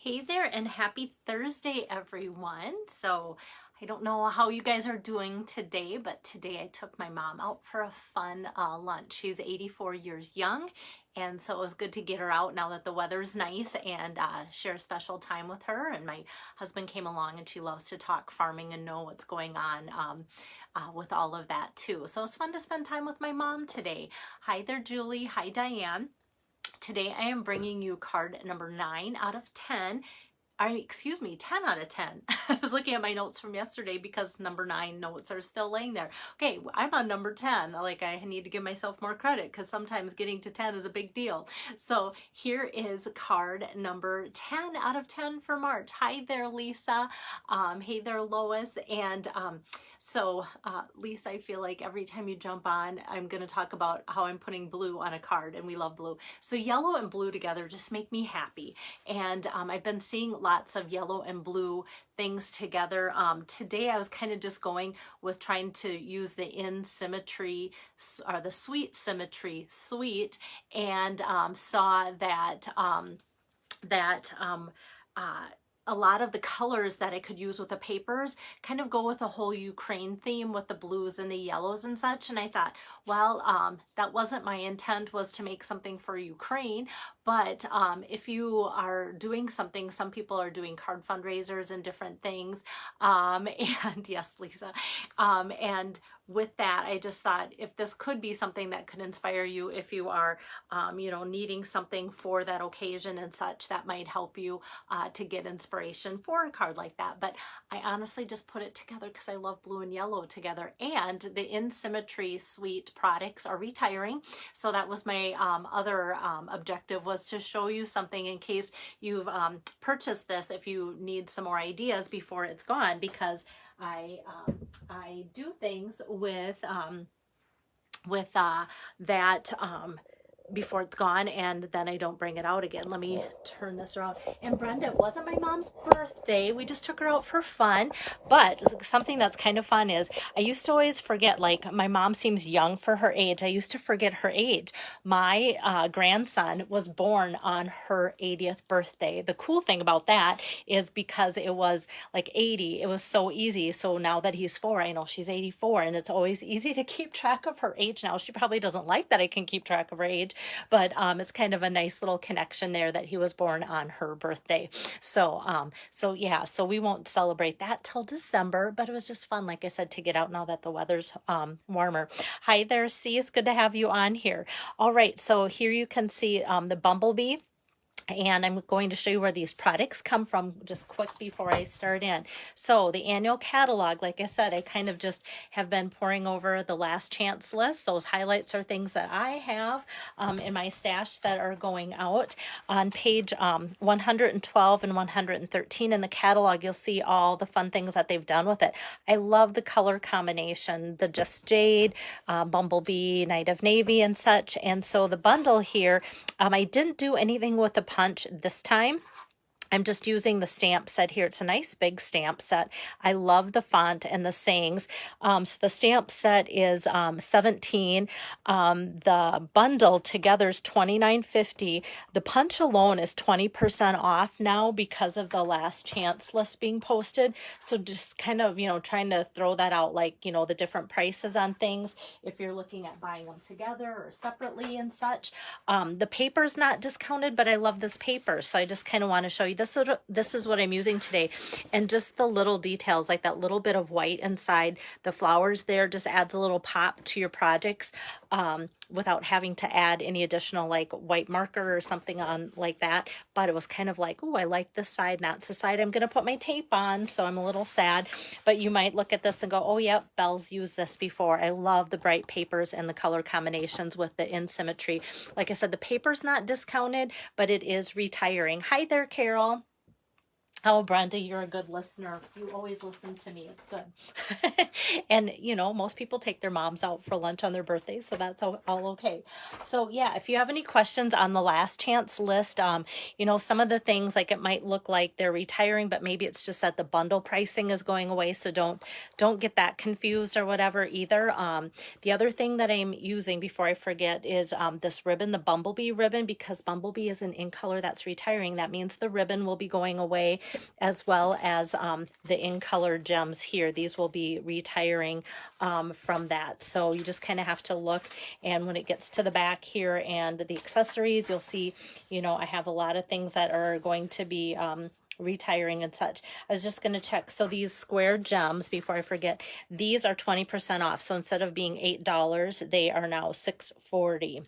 Hey there and happy Thursday, everyone. So I don't know how you guys are doing today, but today I took my mom out for a fun lunch. She's 84 years young, and so it was good to get her out now that the weather's nice and share a special time with her. And my husband came along, and she loves to talk farming and know what's going on with all of that too. So it's fun to spend time with my mom today. Hi there, Julie. Hi, Diane. Today I am bringing you card number 9 out of 10. Excuse me, 10 out of 10. I was looking at my notes from yesterday because number 9 notes are still laying there. Okay, I'm on number 10. Like, I need to give myself more credit because sometimes getting to 10 is a big deal. So here is card number 10 out of 10 for March. Hi there, Lisa. Hey there, Lois. And Lisa, I feel like every time you jump on, I'm going to talk about how I'm putting blue on a card, and we love blue. So yellow and blue together just make me happy. And I've been seeing lots of yellow and blue things together. Today I was kind of just going with trying to use the In Symmetry or the Sweet Symmetry suite, and saw that a lot of the colors that I could use with the papers kind of go with a whole Ukraine theme with the blues and the yellows and such. And I thought, well, that wasn't my intent, was to make something for Ukraine. But if you are doing something, some people are doing card fundraisers and different things. And yes, Lisa. And with that, I just thought if this could be something that could inspire you, if you are, needing something for that occasion and such, that might help you to get inspiration for a card like that. But I honestly just put it together because I love blue and yellow together. And the In Symmetry Suite products are retiring. So that was my other objective, was to show you something in case you've purchased this, if you need some more ideas before it's gone, because I do things with that before it's gone, and then I don't bring it out again. Let me turn this around. And Brenda, it wasn't my mom's birthday. We just took her out for fun. But something that's kind of fun is I used to always forget, like, my mom seems young for her age. I used to forget her age. My grandson was born on her 80th birthday. The cool thing about that is because it was like 80, it was so easy. So now that he's 4, I know she's 84, and it's always easy to keep track of her age now. She probably doesn't like that I can keep track of her age, but it's kind of a nice little connection there that he was born on her birthday. So yeah, so we won't celebrate that till December, but it was just fun, like I said, to get out now that the weather's warmer. Hi there, C. It's good to have you on here. All right, so here you can see the bumblebee. And I'm going to show you where these products come from just quick before I start in. So the annual catalog, like I said, I kind of just have been pouring over the last chance list. Those highlights are things that I have in my stash that are going out. On page 112 and 113 in the catalog, you'll see all the fun things that they've done with it. I love the color combination, the Just Jade, Bumblebee, Night of Navy, and such. And so the bundle here, I didn't do anything with the punch this time. I'm just using the stamp set here. It's a nice big stamp set. I love the font and the sayings. So the stamp set is 17. The bundle together is $29.50. The punch alone is 20% off now because of the last chance list being posted. So just kind of, trying to throw that out, like, the different prices on things if you're looking at buying them together or separately and such. The paper's not discounted, but I love this paper. So I just kind of want to show you this is what I'm using today, and just the little details, like that little bit of white inside the flowers there, just adds a little pop to your projects without having to add any additional like white marker or something on like that. But it was kind of like, oh, I like this side, and that's the side I'm going to put my tape on, so I'm a little sad. But you might look at this and go, oh yeah, Belle's used this before. I love the bright papers and the color combinations with the In Symmetry. Like I said, the paper's not discounted, but it is retiring. Hi there, Carol. Oh, Brenda, you're a good listener. You always listen to me. It's good. And, you know, most people take their moms out for lunch on their birthdays, so that's all okay. So, yeah, if you have any questions on the last chance list, you know, some of the things like it might look like they're retiring, but maybe it's just that the bundle pricing is going away, so don't get that confused or whatever either. The other thing that I'm using before I forget is this ribbon, the Bumblebee ribbon, because Bumblebee is an in color that's retiring. That means the ribbon will be going away, as well as the in color gems here. These will be retiring from that. So you just kind of have to look, and when it gets to the back here and the accessories, you'll see, you know, I have a lot of things that are going to be retiring and such. I was just going to check. So these square gems, before I forget, these are 20% off. So instead of being $8, they are now $6.40.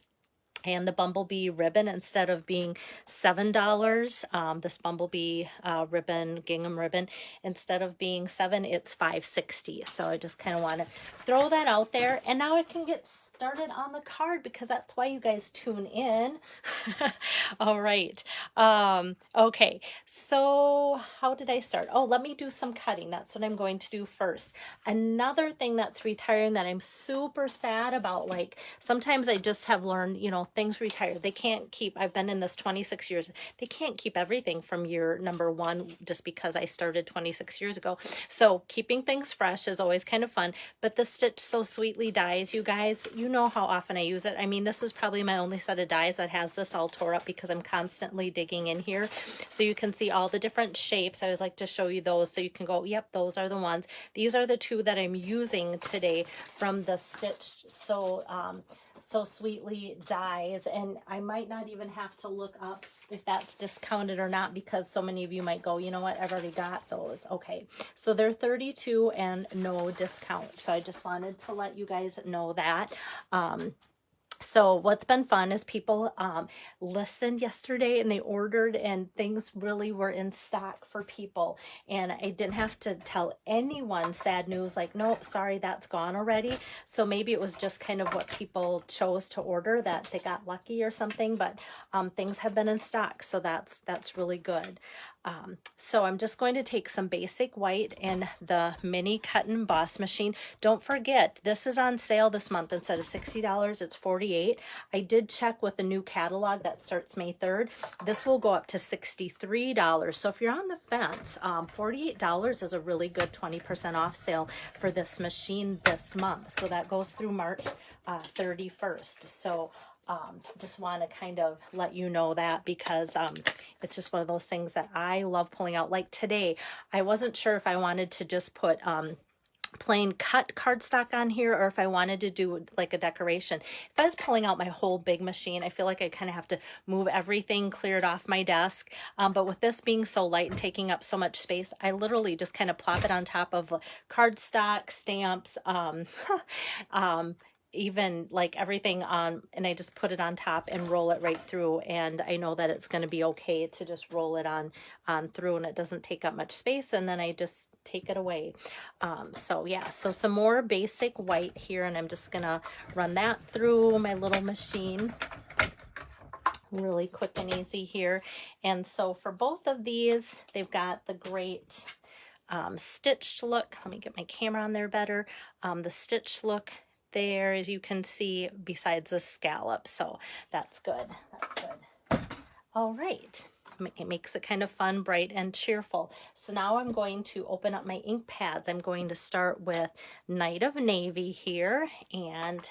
And the Bumblebee ribbon, instead of being $7, this Bumblebee ribbon, gingham ribbon, instead of being $7, it's $5.60. So I just kind of want to throw that out there. And now I can get started on the card, because that's why you guys tune in. All right. Okay. So how did I start? Oh, let me do some cutting. That's what I'm going to do first. Another thing that's retiring that I'm super sad about, like sometimes I just have learned, you know, things retire. They can't keep, I've been in this 26 years. They can't keep everything from year number one just because I started 26 years ago. So keeping things fresh is always kind of fun. But the Stitch So Sweetly dies, you guys, you know how often I use it. I mean, this is probably my only set of dies that has this all tore up, because I'm constantly digging in here. So you can see all the different shapes. I always like to show you those so you can go, yep, those are the ones. These are the two that I'm using today from the Stitch So Sweetly dies, and I might not even have to look up if that's discounted or not, because so many of you might go, you know what, I've already got those. Okay, so they're 32 and no discount. So I just wanted to let you guys know that. So what's been fun is people listened yesterday and they ordered, and things really were in stock for people. And I didn't have to tell anyone sad news like, nope, sorry, that's gone already. So maybe it was just kind of what people chose to order, that they got lucky or something, but things have been in stock. So that's really good. So I'm just going to take some basic white in the mini cut and emboss machine. Don't forget, this is on sale this month. Instead of $60, it's $48. I did check with the new catalog that starts May 3rd. This will go up to $63. So if you're on the fence, $48 is a really good 20% off sale for this machine this month. So that goes through March 31st. So just want to kind of let you know that, because it's just one of those things that I love pulling out. Like today, I wasn't sure if I wanted to just put plain cut cardstock on here, or if I wanted to do like a decoration. If I was pulling out my whole big machine, I feel like I kind of have to move everything, clear it off my desk. But with this being so light and taking up so much space, I literally just kind of plop it on top of cardstock, stamps, even like everything on, and I just put it on top and roll it right through. And I know that it's going to be okay to just roll it on through, and it doesn't take up much space, and then I just take it away. So yeah, so some more basic white here, and I'm just gonna run that through my little machine really quick and easy here. And so for both of these, they've got the great stitched look. Let me get my camera on there better. The stitched look there, as you can see, besides the scallop. So that's good. That's good. All right. It makes it kind of fun, bright, and cheerful. So now I'm going to open up my ink pads. I'm going to start with Night of Navy here and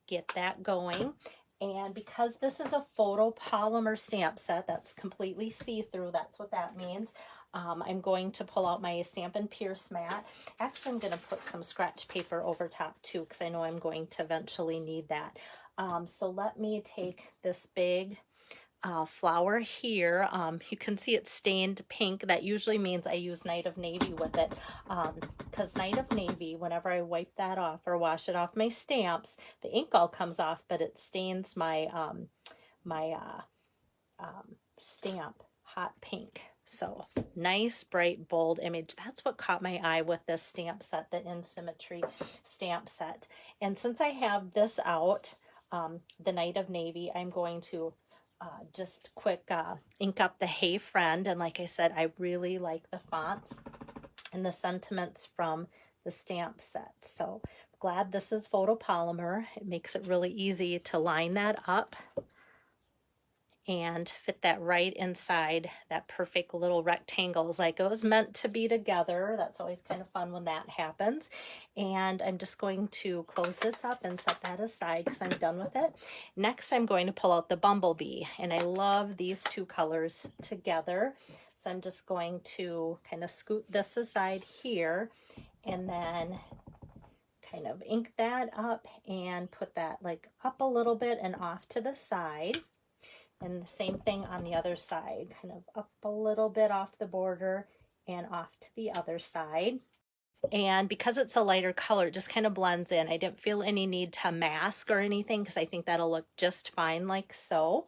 get that going. And because this is a photopolymer stamp set that's completely see-through, that's what that means. I'm going to pull out my Stampin' Pierce mat. Actually, I'm going to put some scratch paper over top too, because I know I'm going to eventually need that. So let me take this big flower here. You can see it's stained pink. That usually means I use Night of Navy with it, because Night of Navy, whenever I wipe that off or wash it off my stamps, the ink all comes off, but it stains my stamp hot pink. So nice, bright, bold image. That's what caught my eye with this stamp set, the Symmetry stamp set. And since I have this out, the Night of Navy, I'm going to just quick ink up the Hey Friend. And like I said, I really like the fonts and the sentiments from the stamp set. So glad this is photopolymer. It makes it really easy to line that up and fit that right inside that perfect little rectangles like it was meant to be together. That's always kind of fun when that happens. And I'm just going to close this up and set that aside because I'm done with it. Next, I'm going to pull out the Bumblebee, and I love these two colors together. So I'm just going to kind of scoot this aside here and then kind of ink that up and put that like up a little bit and off to the side. And the same thing on the other side, kind of up a little bit off the border and off to the other side. And because it's a lighter color, it just kind of blends in. I didn't feel any need to mask or anything because I think that'll look just fine like so.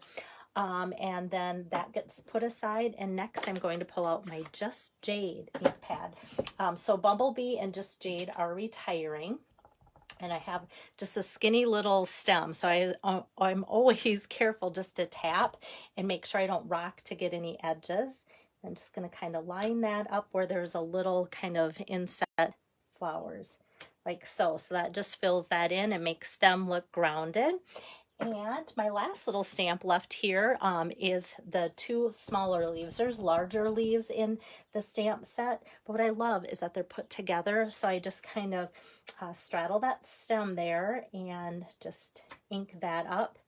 And then that gets put aside. And next I'm going to pull out my Just Jade ink pad. So Bumblebee and Just Jade are retiring. And I have just a skinny little stem. So I'm always careful just to tap and make sure I don't rock to get any edges. I'm just going to kind of line that up where there's a little kind of inset flowers like so. So that just fills that in and makes stem look grounded. And my last little stamp left here is the two smaller leaves. There's larger leaves in the stamp set, but what I love is that they're put together. So I just kind of straddle that stem there and just ink that up.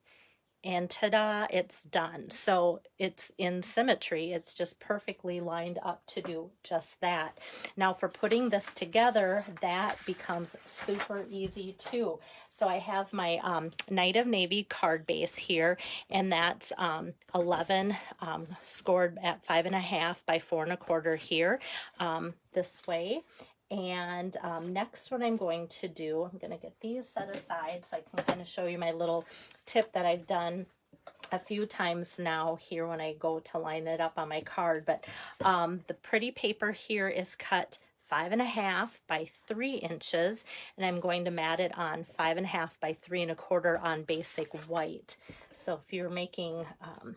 And ta-da, it's done. So it's in symmetry. It's just perfectly lined up to do just that. Now for putting this together, that becomes super easy too. So I have my Night of Navy card base here, and that's 11 scored at 5.5 by 4 1/4 here this way. And next what I'm going to do, I'm going to get these set aside so I can kind of show you my little tip that I've done a few times now here when I go to line it up on my card. But the pretty paper here is cut 5.5 by 3 inches, and I'm going to mat it on 5.5 by 3 1/4 on basic white. So if you're making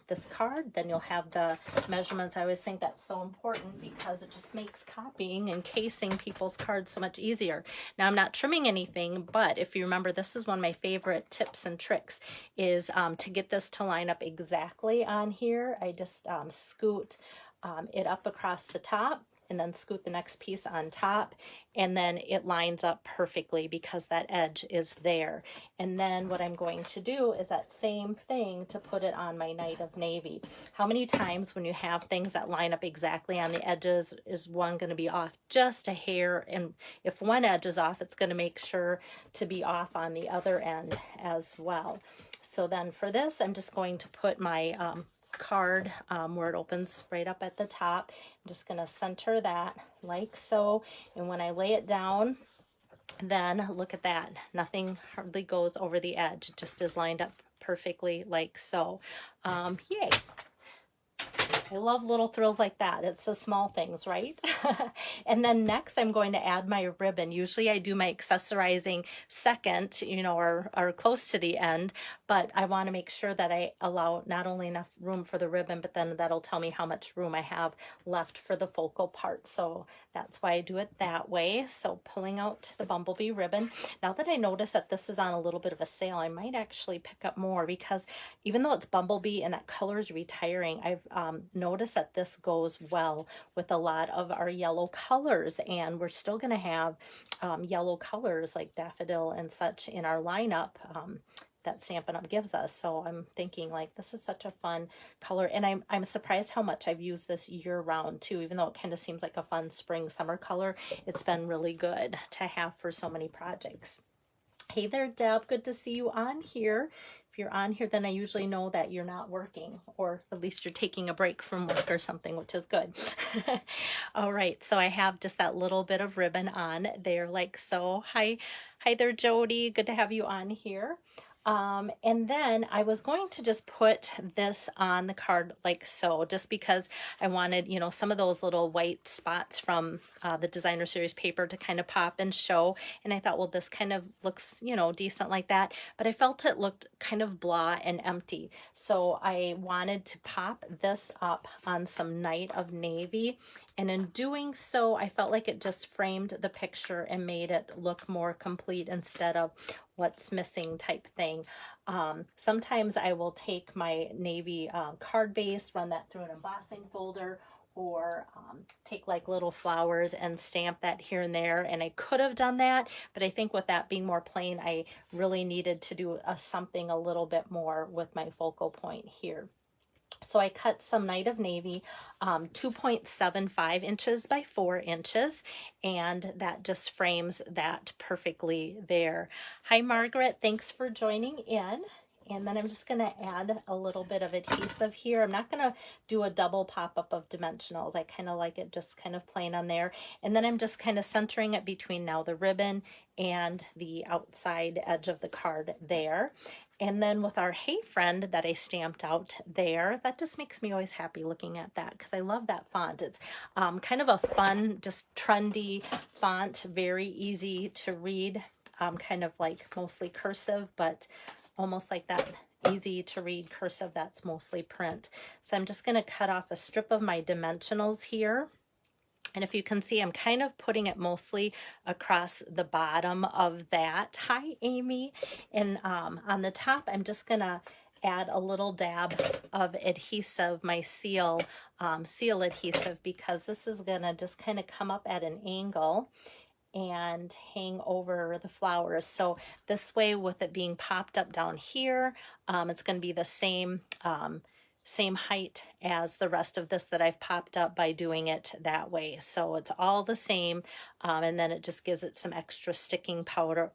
this card, then you'll have the measurements. I always think that's so important because it just makes copying and casing people's cards so much easier. Now I'm not trimming anything, but if you remember, this is one of my favorite tips and tricks is to get this to line up exactly on here. I just scoot it up across the top and then scoot the next piece on top, and then it lines up perfectly because that edge is there. And then what I'm going to do is that same thing to put it on my Night of Navy. How many times when you have things that line up exactly on the edges is one going to be off just a hair? And if one edge is off, it's going to make sure to be off on the other end as well. So then for this, I'm just going to put my card where it opens right up at the top. I'm just going to center that like so, and when I lay it down, then look at that, nothing hardly goes over the edge. It just is lined up perfectly like so. Yay. I love little thrills like that. It's the small things, right? And then next I'm going to add my ribbon. Usually I do my accessorizing second, you know, or close to the end, but I want to make sure that I allow not only enough room for the ribbon, but then that'll tell me how much room I have left for the focal part. So that's why I do it that way. So pulling out the Bumblebee ribbon. Now that I notice that this is on a little bit of a sale, I might actually pick up more because even though it's Bumblebee and that color is retiring, I've noticed that this goes well with a lot of our yellow colors, and we're still going to have yellow colors like daffodil and such in our lineup that Stampin' Up! Gives us. So I'm thinking like this is such a fun color, and I'm surprised how much I've used this year round too. Even though it kind of seems like a fun spring summer color, it's been really good to have for so many projects. Hey there, Deb, good to see you on here. If you're on here, then I usually know that you're not working, or at least you're taking a break from work or something, which is good. All right, so I have just that little bit of ribbon on there like so. Hi there, Jody, good to have you on here. And then I was going to just put this on the card like so, just because I wanted, you know, some of those little white spots from the designer series paper to kind of pop and show. And I thought, well, this kind of looks, you know, decent like that. But I felt it looked kind of blah and empty. So I wanted to pop this up on some Night of Navy. And in doing so, I felt like it just framed the picture and made it look more complete instead of what's missing type thing. Sometimes I will take my navy card base, run that through an embossing folder, or take like little flowers and stamp that here and there. And I could have done that, but I think with that being more plain, I really needed to do something a little bit more with my focal point here. So I cut some Night of Navy, 2.75 inches by 4 inches, and that just frames that perfectly there. Hi, Margaret. Thanks for joining in. And then I'm just going to add a little bit of adhesive here. I'm not going to do a double pop-up of dimensionals. I kind of like it just kind of plain on there. And then I'm just kind of centering it between now the ribbon and the outside edge of the card there. And then with our Hey Friend that I stamped out there, that just makes me always happy looking at that because I love that font. It's kind of a fun, just trendy font, very easy to read, kind of like mostly cursive, but almost like that easy to read cursive that's mostly print. So I'm just going to cut off a strip of my dimensionals here. And if you can see, I'm kind of putting it mostly across the bottom of that. Hi, Amy. And on the top, I'm just going to add a little dab of adhesive, my seal adhesive, because this is going to just kind of come up at an angle and hang over the flowers. So this way, with it being popped up down here, it's going to be the same height as the rest of this that I've popped up by doing it that way. So it's all the same, and then it just gives it some extra sticking power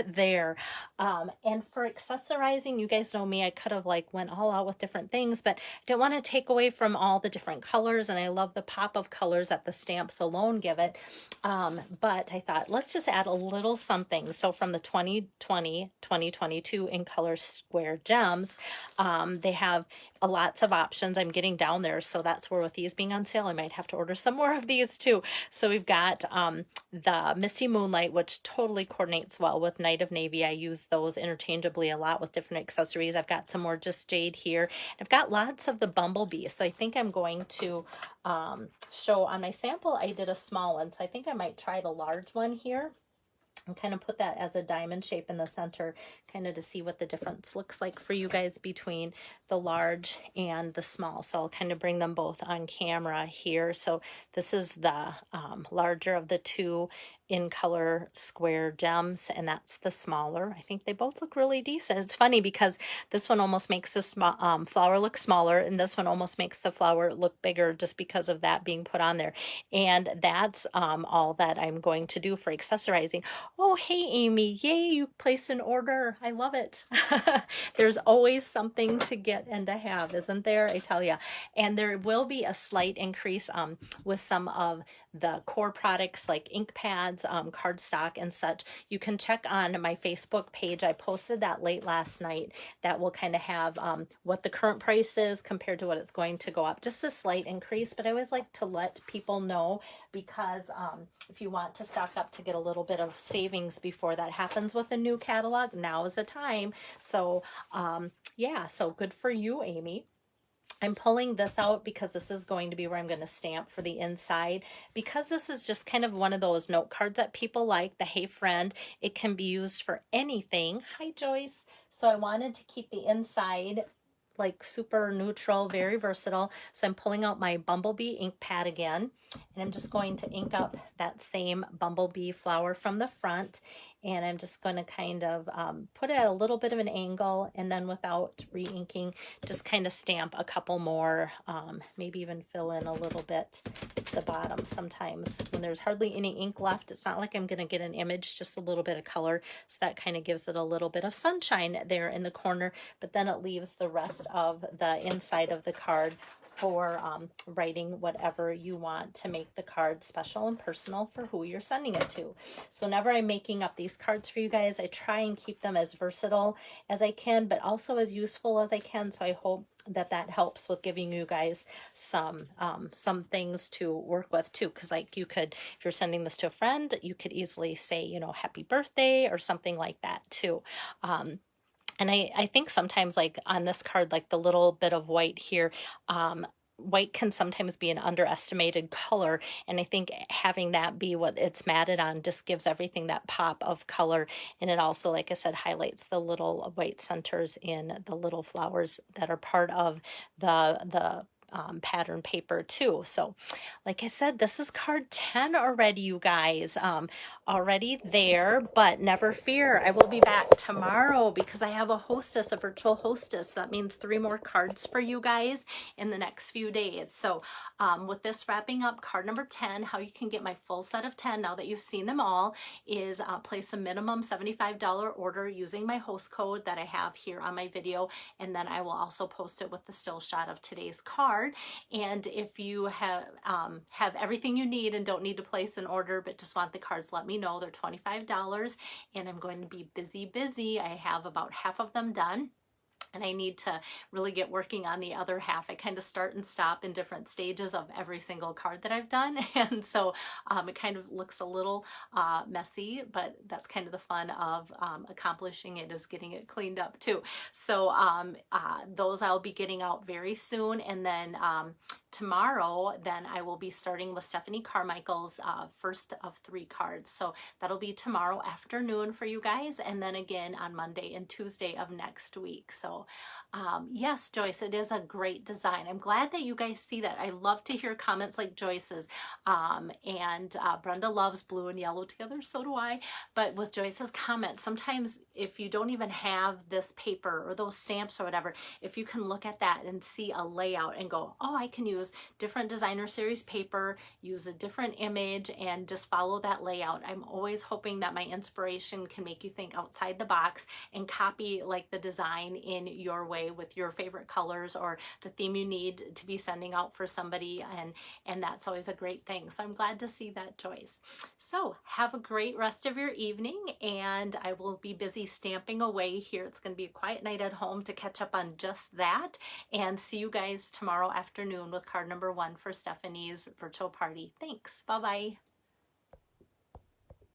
there. And for accessorizing, you guys know me, I could have like went all out with different things, but I didn't want to take away from all the different colors, and I love the pop of colors that the stamps alone give it. But I thought, let's just add a little something. So from the 2022 in Color Square Gems, they have lots of options. I'm getting down there, so that's where with these being on sale, I might have to order some more of these too. So we've got the Misty Moonlight, which totally coordinates well with Night of Navy. I use those interchangeably a lot with different accessories. I've got some more Just Jade here. I've got lots of the Bumblebee, so I think I'm going to show on my sample. I did a small one, so I think I might try the large one here and kind of put that as a diamond shape in the center, kind of to see what the difference looks like for you guys between the large and the small. So I'll kind of bring them both on camera here. So this is the larger of the two in Color Square Gems, and that's the smaller. I think they both look really decent. It's funny because this one almost makes this flower look smaller, and this one almost makes the flower look bigger just because of that being put on there. And that's all that I'm going to do for accessorizing. Oh, hey, Amy. Yay, you placed an order. I love it. There's always something to get and to have, isn't there? I tell you. And there will be a slight increase with some of the core products like ink pads, cardstock and such. You can check on my Facebook page. I posted that late last night. That will kind of have what the current price is compared to what it's going to go up. Just a slight increase, but I always like to let people know because if you want to stock up to get a little bit of savings before that happens with a new catalog, now is the time. So yeah, so good for you, Amy. I'm pulling this out because this is going to be where I'm going to stamp for the inside. Because this is just kind of one of those note cards that people like, the Hey Friend, it can be used for anything. Hi, Joyce. So I wanted to keep the inside like super neutral, very versatile. So I'm pulling out my Bumblebee ink pad again, and I'm just going to ink up that same Bumblebee flower from the front. And I'm just going to kind of put it at a little bit of an angle, and then without re-inking, just kind of stamp a couple more, maybe even fill in a little bit at the bottom. Sometimes when there's hardly any ink left, it's not like I'm going to get an image, just a little bit of color. So that kind of gives it a little bit of sunshine there in the corner, but then it leaves the rest of the inside of the card for writing whatever you want to make the card special and personal for who you're sending it to. So whenever I'm making up these cards for you guys, I try and keep them as versatile as I can, but also as useful as I can. So I hope that that helps with giving you guys some things to work with too. Because like you could, if you're sending this to a friend, you could easily say, you know, happy birthday or something like that too. And I think sometimes like on this card, like the little bit of white here, white can sometimes be an underestimated color. And I think having that be what it's matted on just gives everything that pop of color. And it also, like I said, highlights the little white centers in the little flowers that are part of the pattern paper too. So like I said, this is card 10 already, you guys, already there, but never fear. I will be back tomorrow because I have a hostess, a virtual hostess. That means 3 more cards for you guys in the next few days. So with this wrapping up card number 10, how you can get my full set of 10 now that you've seen them all is place a minimum $75 order using my host code that I have here on my video. And then I will also post it with the still shot of today's card. And if you have everything you need and don't need to place an order but just want the cards, let me know. They're $25 and I'm going to be busy. I have about half of them done. And I need to really get working on the other half. I kind of start and stop in different stages of every single card that I've done. And so it kind of looks a little messy, but that's kind of the fun of accomplishing it, is getting it cleaned up too. So those I'll be getting out very soon. And then tomorrow, then I will be starting with Stephanie Carmichael's first of 3 cards. So that'll be tomorrow afternoon for you guys. And then again on Monday and Tuesday of next week. So yes, Joyce, it is a great design. I'm glad that you guys see that. I love to hear comments like Joyce's. And Brenda loves blue and yellow together. So do I. But with Joyce's comment, sometimes if you don't even have this paper or those stamps or whatever, if you can look at that and see a layout and go, oh, I can use different designer series paper, use a different image, and just follow that layout. I'm always hoping that my inspiration can make you think outside the box and copy like the design in your way with your favorite colors or the theme you need to be sending out for somebody, and that's always a great thing. So I'm glad to see that, Joyce. So have a great rest of your evening, and I will be busy stamping away here. It's going to be a quiet night at home to catch up on just that, and see you guys tomorrow afternoon with card number 1 for Stephanie's virtual party. Thanks. Bye-bye.